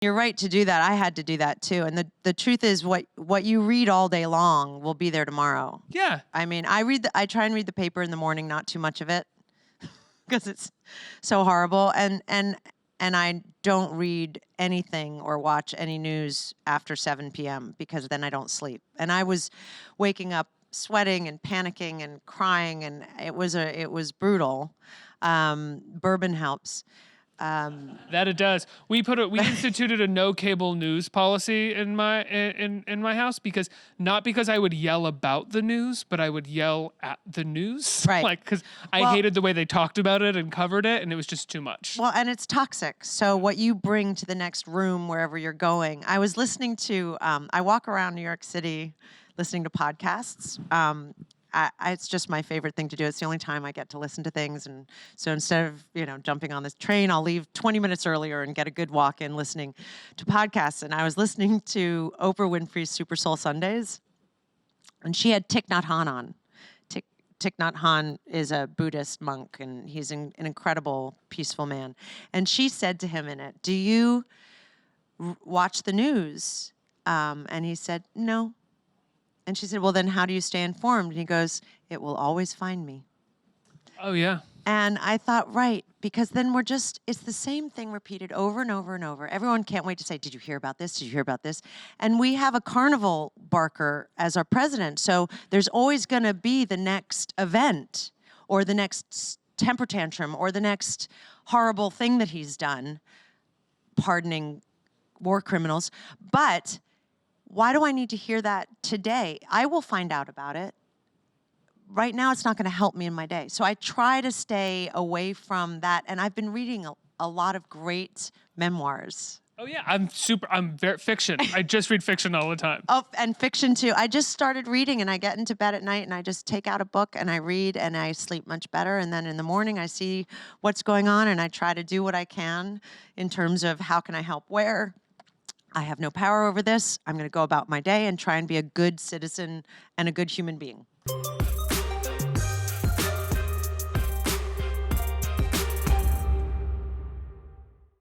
You're right to do that. I had to do that too. And the truth is what you read all day long will be there tomorrow. Yeah. I mean, I try and read the paper in the morning, not too much of it, because it's so horrible. And I don't read anything or watch any news after 7 p.m. because then I don't sleep. And I was waking up sweating and panicking and crying, and it was brutal. Bourbon helps. That it does. We instituted a no cable news policy in my house not because I would yell about the news, but I would yell at the news. Right. Like, because I hated the way they talked about it and covered it, and it was just too much. Well, and it's toxic. So what you bring to the next room, wherever you're going. I was listening to, I walk around New York City listening to podcasts. It's just my favorite thing to do. It's the only time I get to listen to things. And so instead of, jumping on this train, I'll leave 20 minutes earlier and get a good walk in listening to podcasts. And I was listening to Oprah Winfrey's Super Soul Sundays, and she had Thich Nhat Hanh on. Thich Nhat Hanh is a Buddhist monk, and he's an incredible, peaceful man. And she said to him in it, "Do you watch the news?" And he said, "No." And she said, "Well, then how do you stay informed?" And he goes, "It will always find me." Oh, yeah. And I thought, right, because then it's the same thing repeated over and over and over. Everyone can't wait to say, "Did you hear about this? Did you hear about this?" And we have a carnival barker as our president. So there's always going to be the next event or the next temper tantrum or the next horrible thing that he's done, pardoning war criminals. But why do I need to hear that today? I will find out about it. Right now, it's not going to help me in my day. So I try to stay away from that. And I've been reading a lot of great memoirs. Oh, yeah. I'm very fiction. I just read fiction all the time. Oh, and fiction too. I just started reading, and I get into bed at night and I just take out a book and I read, and I sleep much better. And then in the morning I see what's going on, and I try to do what I can in terms of how can I help where. I have no power over this. I'm going to go about my day and try and be a good citizen and a good human being.